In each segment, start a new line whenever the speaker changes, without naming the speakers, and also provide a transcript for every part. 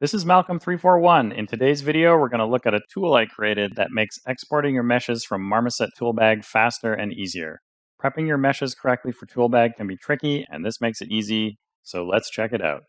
This is Malcolm341. In today's video, we're going to look at a tool I created that makes exporting your meshes from Marmoset Toolbag faster and easier. Prepping your meshes correctly for Toolbag can be tricky, and this makes it easy, so let's check it out.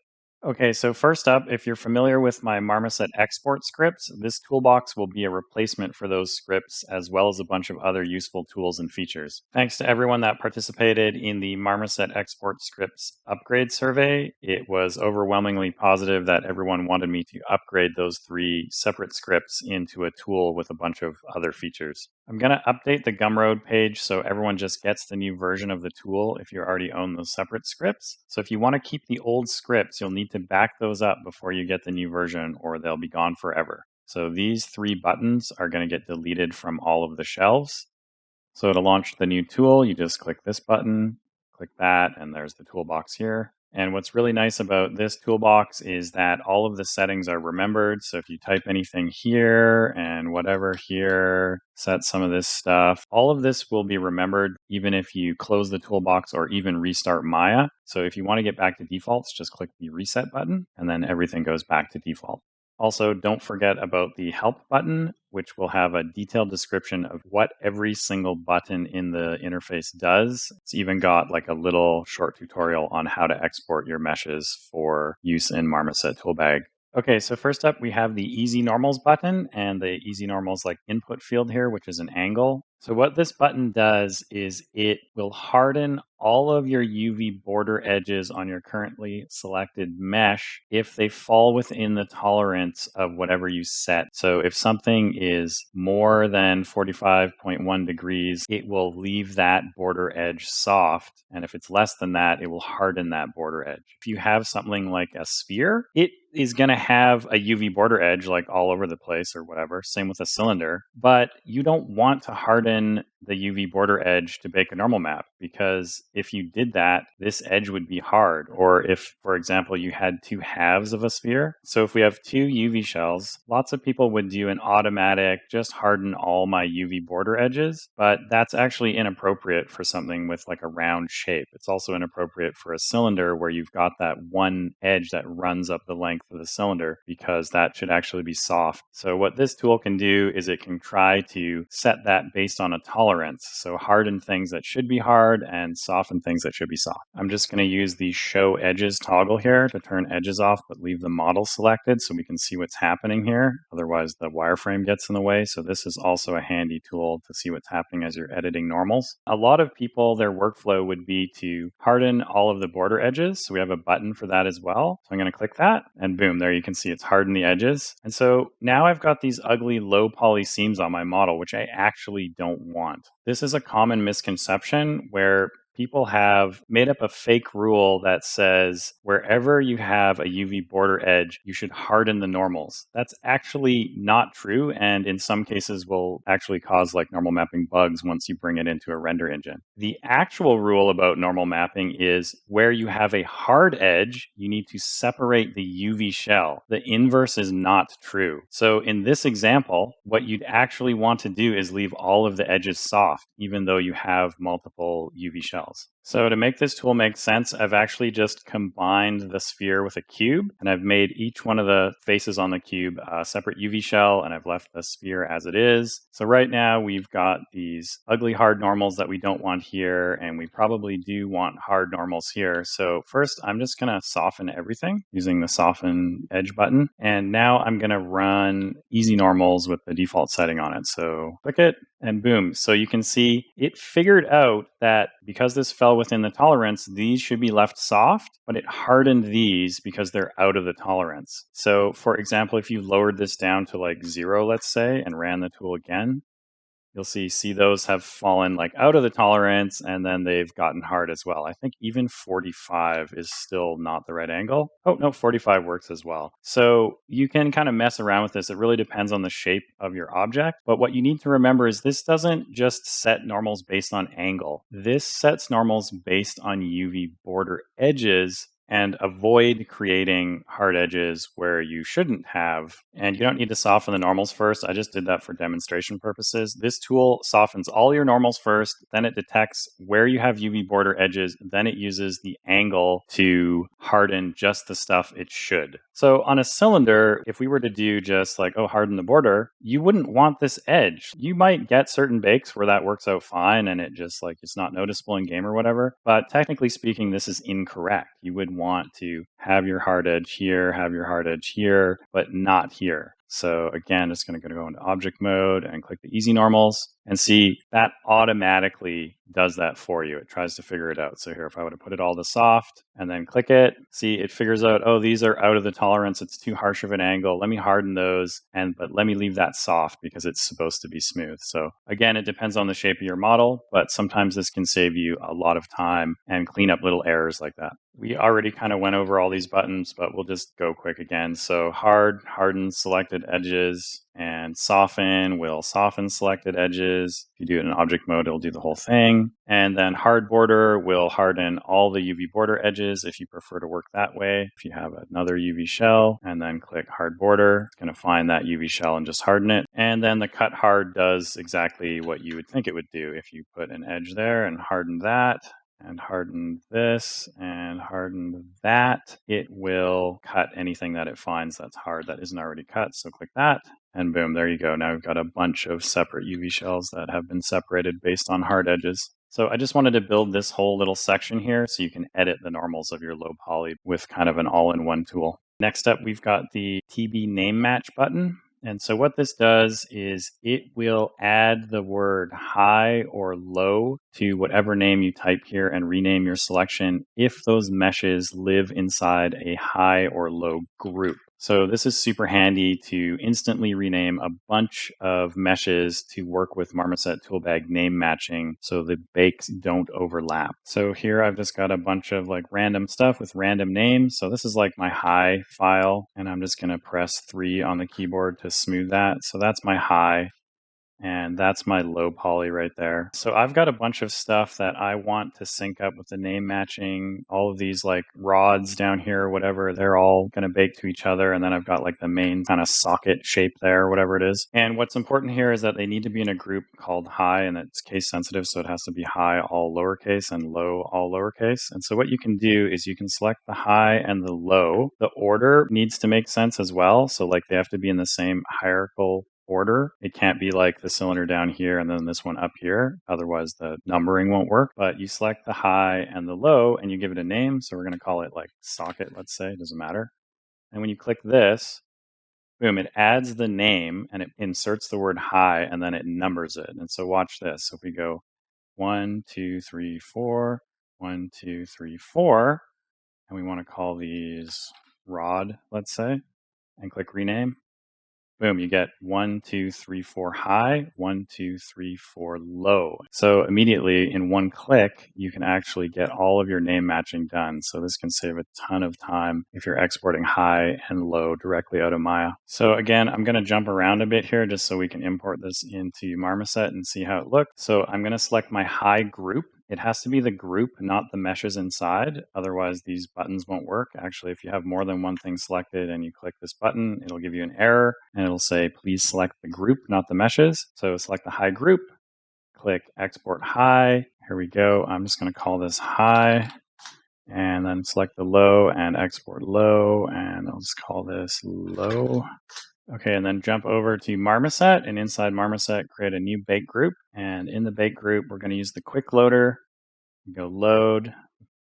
Okay, so first up, if you're familiar with my Marmoset export scripts, this toolbox will be a replacement for those scripts, as well as a bunch of other useful tools and features. Thanks to everyone that participated in the Marmoset export scripts upgrade survey. It was overwhelmingly positive that everyone wanted me to upgrade those 3 separate scripts into a tool with a bunch of other features. I'm going to update the Gumroad page so everyone just gets the new version of the tool if you already own those separate scripts. So if you want to keep the old scripts, you'll need to back those up before you get the new version or they'll be gone forever. So these 3 buttons are going to get deleted from all of the shelves. So to launch the new tool, you just click this button, click that, and there's the toolbox here. And what's really nice about this toolbox is that all of the settings are remembered. So if you type anything here and whatever here, set some of this stuff, all of this will be remembered even if you close the toolbox or even restart Maya. So if you want to get back to defaults, just click the reset button and then everything goes back to default. Also, don't forget about the help button, which will have a detailed description of what every single button in the interface does. It's even got like a little short tutorial on how to export your meshes for use in Marmoset Toolbag. Okay, so first up, we have the Easy Normals button and the Easy Normals like input field here, which is an angle. So what this button does is it will harden all of your UV border edges on your currently selected mesh if they fall within the tolerance of whatever you set. So if something is more than 45.1 degrees, it will leave that border edge soft. And if it's less than that, it will harden that border edge. If you have something like a sphere, it is going to have a UV border edge like all over the place or whatever. Same with a cylinder. But you don't want to harden the UV border edge to bake a normal map, because if you did that, this edge would be hard. Or if, for example, you had 2 halves of a sphere. So if we have 2 UV shells, lots of people would do an automatic, just harden all my UV border edges, but that's actually inappropriate for something with like a round shape. It's also inappropriate for a cylinder where you've got that one edge that runs up the length of the cylinder, because that should actually be soft. So what this tool can do is it can try to set that based on a tolerance. So harden things that should be hard and soften things that should be soft. I'm just going to use the show edges toggle here to turn edges off, but leave the model selected so we can see what's happening here. Otherwise the wireframe gets in the way. So this is also a handy tool to see what's happening as you're editing normals. A lot of people, their workflow would be to harden all of the border edges. So we have a button for that as well. So I'm going to click that and boom, there you can see it's hardened the edges. And so now I've got these ugly low poly seams on my model, which I actually don't want. This is a common misconception where people have made up a fake rule that says wherever you have a UV border edge, you should harden the normals. That's actually not true, and in some cases will actually cause like normal mapping bugs once you bring it into a render engine. The actual rule about normal mapping is where you have a hard edge, you need to separate the UV shell. The inverse is not true. So in this example, what you'd actually want to do is leave all of the edges soft, even though you have multiple UV shells. So to make this tool make sense, I've actually just combined the sphere with a cube, and I've made each one of the faces on the cube a separate UV shell, and I've left the sphere as it is. So right now we've got these ugly hard normals that we don't want here, and we probably do want hard normals here. So first I'm just going to soften everything using the soften edge button, and now I'm going to run easy normals with the default setting on it. So click it and boom. So you can see it figured out that because this fell within the tolerance, these should be left soft, but it hardened these because they're out of the tolerance. So for example, if you lowered this down to like 0, let's say, and ran the tool again, you'll see those have fallen like out of the tolerance, and then they've gotten hard as well. I think even 45 is still not the right angle. Oh, no, 45 works as well. So you can kind of mess around with this. It really depends on the shape of your object. But what you need to remember is this doesn't just set normals based on angle. This sets normals based on UV border edges and avoid creating hard edges where you shouldn't have. And you don't need to soften the normals first. I just did that for demonstration purposes. This tool softens all your normals first, then it detects where you have UV border edges, then it uses the angle to harden just the stuff it should. So on a cylinder, if we were to do just like, oh, harden the border, you wouldn't want this edge. You might get certain bakes where that works out fine and it just like it's not noticeable in game or whatever. But technically speaking, this is incorrect. You would want to have your hard edge here, have your hard edge here, but not here. So again, it's going to go into object mode and click the easy normals and see that automatically does that for you. It tries to figure it out. So here, if I were to put it all to soft and then click it, see, it figures out, oh, these are out of the tolerance. It's too harsh of an angle. Let me harden those, but let me leave that soft because it's supposed to be smooth. So again, it depends on the shape of your model, but sometimes this can save you a lot of time and clean up little errors like that. We already kind of went over all these buttons, but we'll just go quick again. So harden selected edges, and soften will soften selected edges. If you do it in object mode, it'll do the whole thing. And then hard border will harden all the UV border edges if you prefer to work that way. If you have another UV shell and then click hard border, it's going to find that UV shell and just harden it. And then the cut hard does exactly what you would think it would do. If you put an edge there and harden that, and harden this and harden that, it will cut anything that it finds that's hard that isn't already cut. So click that and boom, there you go. Now we've got a bunch of separate UV shells that have been separated based on hard edges. So I just wanted to build this whole little section here so you can edit the normals of your low poly with kind of an all-in-one tool. Next up, we've got the TB name match button. And so what this does is it will add the word high or low to whatever name you type here and rename your selection if those meshes live inside a high or low group. So this is super handy to instantly rename a bunch of meshes to work with Marmoset Toolbag name matching so the bakes don't overlap. So here I've just got a bunch of like random stuff with random names. So this is like my high file, and I'm just going to press 3 on the keyboard to smooth that. So that's my high. And that's my low poly right there. So I've got a bunch of stuff that I want to sync up with the name matching. All of these like rods down here, whatever, they're all going to bake to each other. And then I've got like the main kind of socket shape there, whatever it is. And what's important here is that they need to be in a group called high, and it's case sensitive. So it has to be high all lowercase and low all lowercase. And so what you can do is you can select the high and the low. The order needs to make sense as well. So like they have to be in the same hierarchical order. It can't be like the cylinder down here and then this one up here. Otherwise, the numbering won't work. But you select the high and the low and you give it a name. So we're going to call it like socket, let's say. It doesn't matter. And when you click this, boom, it adds the name and it inserts the word high and then it numbers it. And so watch this. So if we go 1, 2, 3, 4, 1, 2, 3, 4, and we want to call these rod, let's say, and click rename. Boom, you get 1, 2, 3, 4 high, 1, 2, 3, 4 low. So immediately in one click, you can actually get all of your name matching done. So this can save a ton of time if you're exporting high and low directly out of Maya. So again, I'm going to jump around a bit here just so we can import this into Marmoset and see how it looks. So I'm going to select my high group. It has to be the group, not the meshes inside. Otherwise, these buttons won't work. Actually, if you have more than one thing selected and you click this button, it'll give you an error and it'll say, please select the group, not the meshes. So select the high group, click export high. Here we go. I'm just going to call this high and then select the low and export low. And I'll just call this low. Okay, and then jump over to Marmoset, and inside Marmoset, create a new bake group. And in the bake group, we're going to use the quick loader. Go load,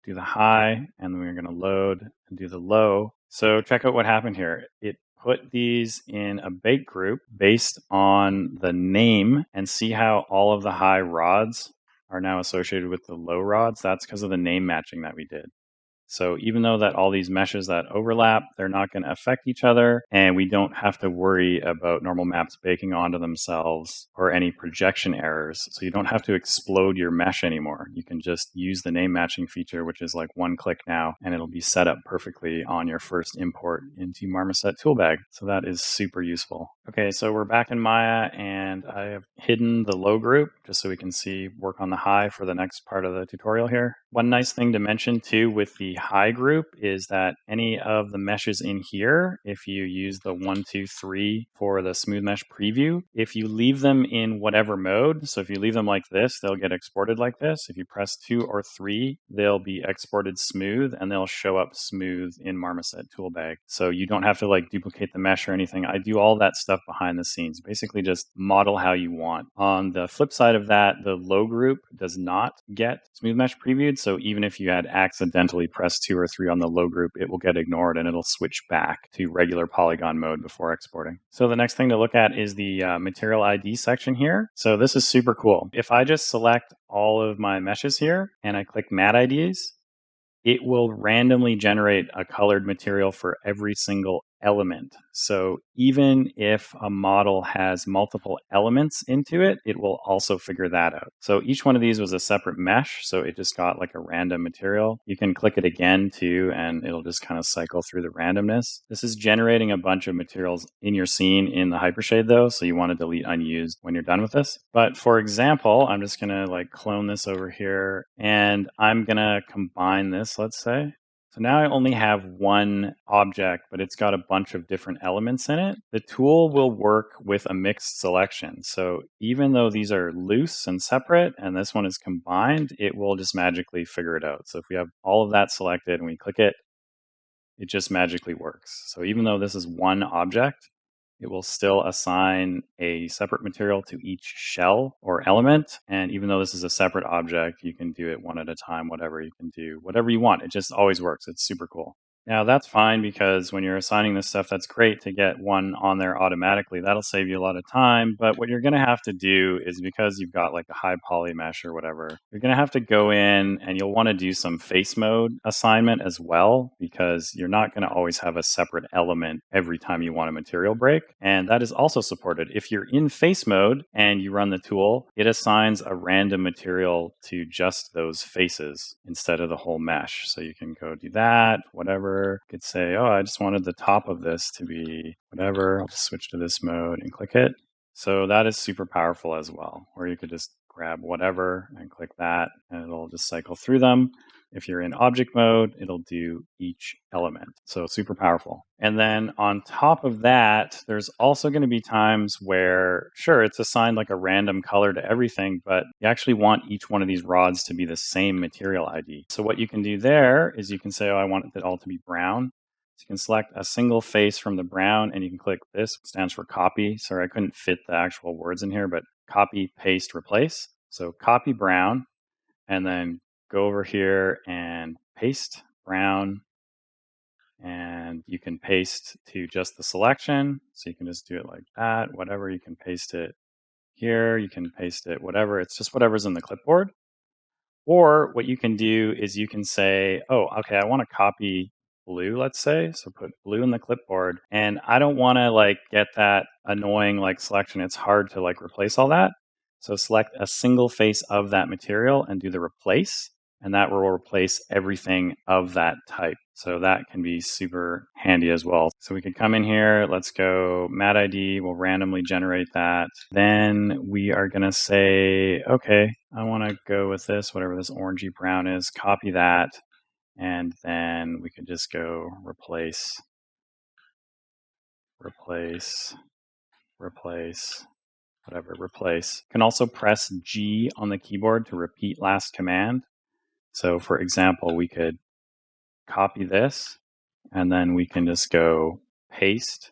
do the high, and then we're going to load and do the low. So check out what happened here. It put these in a bake group based on the name, and see how all of the high rods are now associated with the low rods. That's because of the name matching that we did. So even though that all these meshes that overlap, they're not going to affect each other, and we don't have to worry about normal maps baking onto themselves or any projection errors. So you don't have to explode your mesh anymore. You can just use the name matching feature, which is like one click now, and it'll be set up perfectly on your first import into Marmoset Toolbag. So that is super useful. Okay, so we're back in Maya, and I have hidden the low group just so we can see work on the high for the next part of the tutorial here. One nice thing to mention too with the high group is that any of the meshes in here, if you use the 1, 2, 3 for the smooth mesh preview, if you leave them in whatever mode, so if you leave them like this, they'll get exported like this. If you press 2 or 3, they'll be exported smooth and they'll show up smooth in Marmoset Toolbag. So you don't have to like duplicate the mesh or anything. I do all that stuff behind the scenes. Basically just model how you want. On the flip side of that, the low group does not get smooth mesh previewed. So even if you had accidentally pressed 2 or 3 on the low group, it will get ignored and it'll switch back to regular polygon mode before exporting. So the next thing to look at is the material ID section here. So this is super cool. If I just select all of my meshes here and I click mat IDs, it will randomly generate a colored material for every single element. So even if a model has multiple elements into it, it will also figure that out. So each one of these was a separate mesh, so it just got like a random material. You can click it again too, and it'll just kind of cycle through the randomness. This is generating a bunch of materials in your scene in the hypershade though, so you want to delete unused when you're done with this. But for example, I'm just gonna like clone this over here, and I'm gonna combine this, let's say. So now I only have one object, but it's got a bunch of different elements in it. The tool will work with a mixed selection. So even though these are loose and separate, and this one is combined, it will just magically figure it out. So if we have all of that selected and we click it, it just magically works. So even though this is one object, it will still assign a separate material to each shell or element. And even though this is a separate object, you can do it one at a time, whatever you can do, whatever you want. It just always works. It's super cool. Now that's fine because when you're assigning this stuff, that's great to get one on there automatically. That'll save you a lot of time. But what you're going to have to do is, because you've got like a high poly mesh or whatever, you're going to have to go in and you'll want to do some face mode assignment as well, because you're not going to always have a separate element every time you want a material break. And that is also supported. If you're in face mode and you run the tool, it assigns a random material to just those faces instead of the whole mesh. So you can go do that, whatever. You could say, oh, I just wanted the top of this to be whatever. I'll just switch to this mode and click it. So that is super powerful as well, or you could just grab whatever and click that and it'll just cycle through them. If you're in object mode, it'll do each element. So super powerful. And then on top of that, there's also going to be times where, sure, it's assigned like a random color to everything, but you actually want each one of these rods to be the same material ID. So what you can do there is you can say, oh, I want it all to be brown. So you can select a single face from the brown and you can click this, stands for copy. Sorry, I couldn't fit the actual words in here, but copy, paste, replace. So copy brown, and then go over here and paste brown, and you can paste to just the selection. So you can just do it like that, whatever. You can paste it here, you can paste it, whatever. It's just whatever's in the clipboard. Or what you can do is you can say, oh, okay, I want to copy blue, let's say. So put blue in the clipboard. And I don't want to like get that annoying like selection. It's hard to like replace all that. So select a single face of that material and do the replace. And that will replace everything of that type. So that can be super handy as well. So we could come in here, let's go mat ID, we'll randomly generate that. Then we are gonna say, okay, I wanna go with this, whatever this orangey brown is, copy that. And then we could just go replace, replace, replace, whatever, replace. You can also press G on the keyboard to repeat last command. So for example, we could copy this and then we can just go paste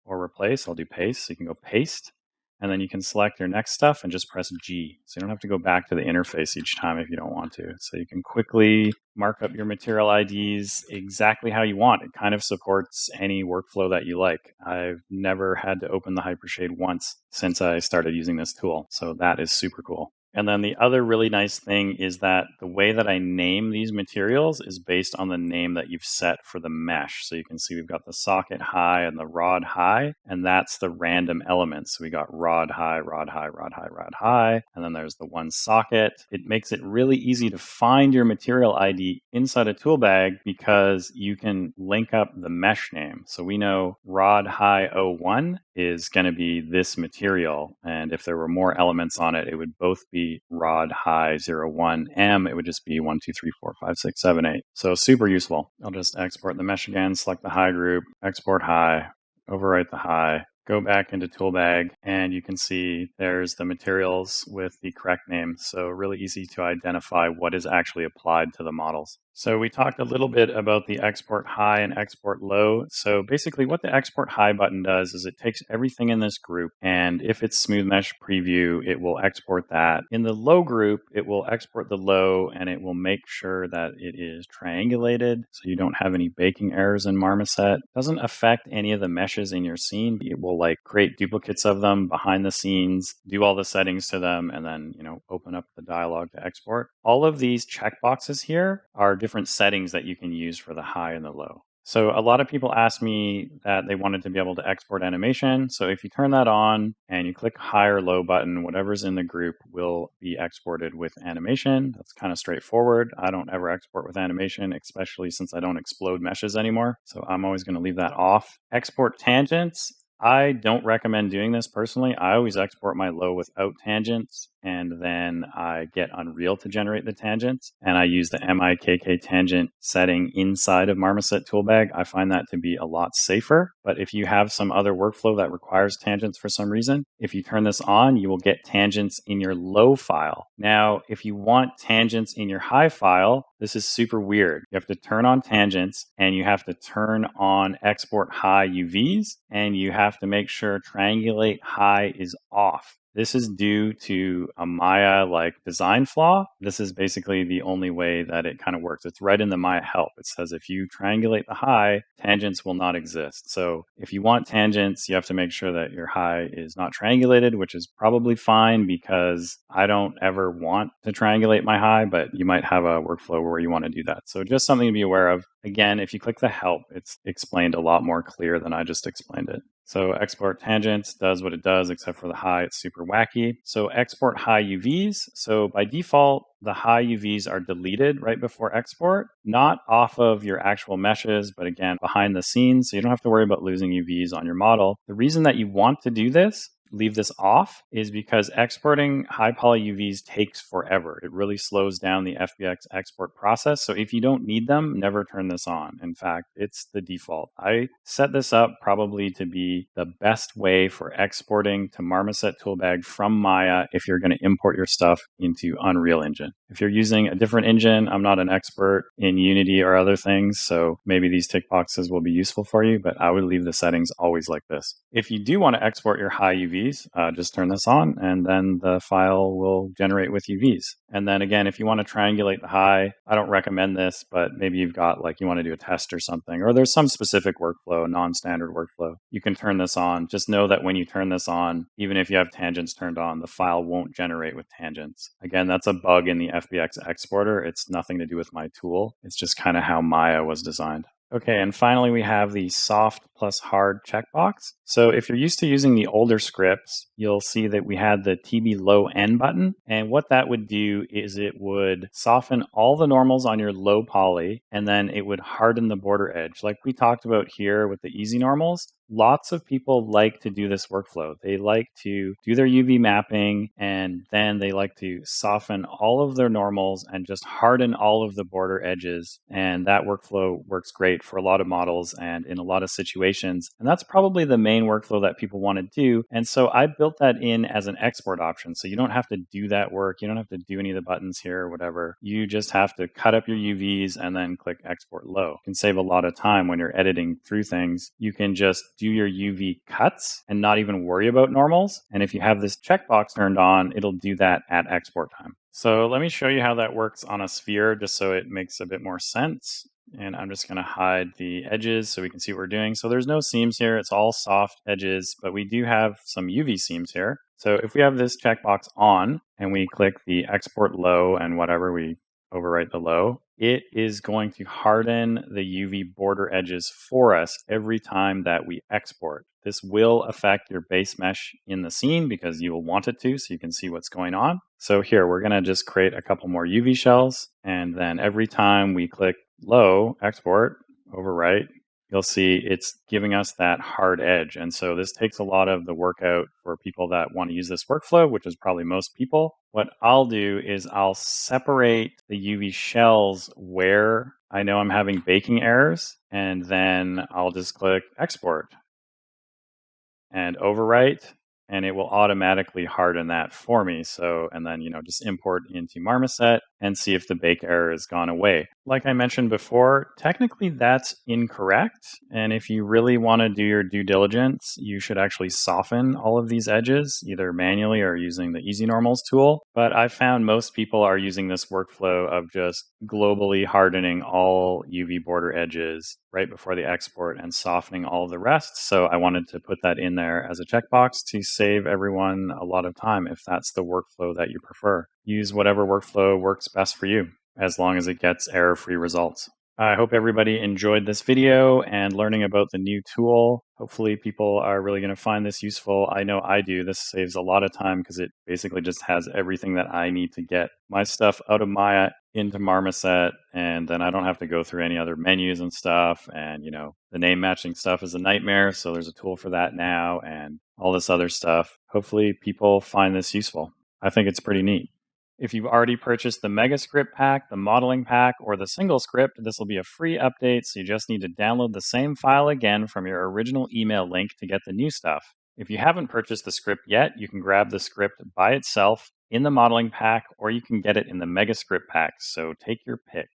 or replace. I'll do paste. So you can go paste and then you can select your next stuff and just press G. So you don't have to go back to the interface each time if you don't want to. So you can quickly mark up your material IDs exactly how you want. It kind of supports any workflow that you like. I've never had to open the Hypershade once since I started using this tool. So that is super cool. And then the other really nice thing is that the way that I name these materials is based on the name that you've set for the mesh. So you can see we've got the socket high and the rod high, and that's the random elements. So we got rod high, rod high, rod high, rod high, and then there's the one socket. It makes it really easy to find your material ID inside a Toolbag because you can link up the mesh name. So we know rod high 01 is going to be this material, and if there were more elements on it, it would both be be rod high 0, 1, M, it would just be 1, 2, 3, 4, 5, 6, 7, 8. So super useful. I'll just export the mesh again, select the high group, export high, overwrite the high, go back into Toolbag, and you can see there's the materials with the correct name. So really easy to identify what is actually applied to the models. So we talked a little bit about the export high and export low. So basically what the export high button does is it takes everything in this group, and if it's smooth mesh preview, it will export that. In the low group, it will export the low, and it will make sure that it is triangulated so you don't have any baking errors in Marmoset. It doesn't affect any of the meshes in your scene. It will create duplicates of them behind the scenes, do all the settings to them, and then open up the dialog to export. All of these checkboxes here are different settings that you can use for the high and the low. So a lot of people ask me that they wanted to be able to export animation. So if you turn that on and you click high or low button, whatever's in the group will be exported with animation. That's kind of straightforward. I don't ever export with animation, especially since I don't explode meshes anymore. So I'm always going to leave that off. Export tangents. I don't recommend doing this personally. I always export my low without tangents, and then I get Unreal to generate the tangents, and I use the MIKK tangent setting inside of Marmoset Toolbag. I find that to be a lot safer, but if you have some other workflow that requires tangents for some reason, if you turn this on, you will get tangents in your low file. Now, if you want tangents in your high file, this is super weird. You have to turn on tangents, and you have to turn on export high UVs, and you have to make sure triangulate high is off. This is due to a Maya design flaw. This is basically the only way that it kind of works. It's right in the Maya help. It says if you triangulate the high, tangents will not exist. So if you want tangents, you have to make sure that your high is not triangulated, which is probably fine because I don't ever want to triangulate my high, but you might have a workflow where you want to do that. So just something to be aware of. Again, if you click the help, it's explained a lot more clear than I just explained it. So export tangents does what it does, except for the high, it's super wacky. So export high UVs. So by default, the high UVs are deleted right before export, not off of your actual meshes, but again, behind the scenes. So you don't have to worry about losing UVs on your model. The reason that you want to do this, leave this off, is because exporting high poly UVs takes forever. It really slows down the FBX export process. So if you don't need them, never turn this on. In fact, it's the default. I set this up probably to be the best way for exporting to Marmoset Toolbag from Maya if you're going to import your stuff into Unreal Engine. If you're using a different engine, I'm not an expert in Unity or other things, so maybe these tick boxes will be useful for you, but I would leave the settings always like this. If you do want to export your high UVs, just turn this on, and then the file will generate with UVs. And then again, if you want to triangulate the high, I don't recommend this, but maybe you've got you want to do a test or something, or there's some specific workflow, non-standard workflow. You can turn this on. Just know that when you turn this on, even if you have tangents turned on, the file won't generate with tangents. Again, that's a bug in the FBX exporter. It's nothing to do with my tool. It's just kind of how Maya was designed. Okay, and finally we have the soft plus hard checkbox. So if you're used to using the older scripts, you'll see that we had the TB low N button. And what that would do is it would soften all the normals on your low poly, and then it would harden the border edge. Like we talked about here with the easy normals, lots of people like to do this workflow. They like to do their UV mapping, and then they like to soften all of their normals and just harden all of the border edges. And that workflow works great for a lot of models and in a lot of situations. And that's probably the main workflow that people want to do. And so I built that in as an export option. So you don't have to do that work. You don't have to do any of the buttons here or whatever. You just have to cut up your UVs and then click export low. You can save a lot of time when you're editing through things. You can just do your UV cuts and not even worry about normals. And if you have this checkbox turned on, it'll do that at export time. So let me show you how that works on a sphere just so it makes a bit more sense. And I'm just going to hide the edges so we can see what we're doing. So there's no seams here. It's all soft edges, but we do have some UV seams here. So if we have this checkbox on and we click the export low and whatever, we overwrite the low, it is going to harden the UV border edges for us every time that we export. This will affect your base mesh in the scene because you will want it to, so you can see what's going on. So here, we're going to just create a couple more UV shells, and then every time we click low, export, overwrite, you'll see it's giving us that hard edge. And so this takes a lot of the work out for people that want to use this workflow, which is probably most people. What I'll do is I'll separate the UV shells where I know I'm having baking errors, and then I'll just click export and overwrite, and it will automatically harden that for me. So, and then, just import into Marmoset and see if the bake error has gone away. Like I mentioned before, technically that's incorrect. And if you really want to do your due diligence, you should actually soften all of these edges, either manually or using the Easy Normals tool. But I've found most people are using this workflow of just globally hardening all UV border edges right before the export and softening all of the rest. So I wanted to put that in there as a checkbox to save everyone a lot of time if that's the workflow that you prefer. Use whatever workflow works best for you, as long as it gets error-free results. I hope everybody enjoyed this video and learning about the new tool. Hopefully people are really going to find this useful. I know I do. This saves a lot of time because it basically just has everything that I need to get my stuff out of Maya into Marmoset, and then I don't have to go through any other menus and stuff. And, the name matching stuff is a nightmare. So there's a tool for that now and all this other stuff. Hopefully people find this useful. I think it's pretty neat. If you've already purchased the Mega Script pack, the modeling pack, or the single script, this will be a free update, so you just need to download the same file again from your original email link to get the new stuff. If you haven't purchased the script yet, you can grab the script by itself in the modeling pack, or you can get it in the Mega Script pack, so take your pick.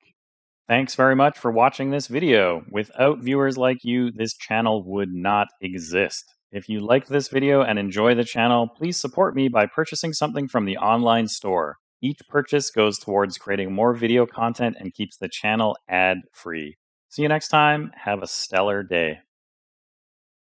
Thanks very much for watching this video. Without viewers like you, this channel would not exist. If you like this video and enjoy the channel, please support me by purchasing something from the online store. Each purchase goes towards creating more video content and keeps the channel ad-free. See you next time. Have a stellar day.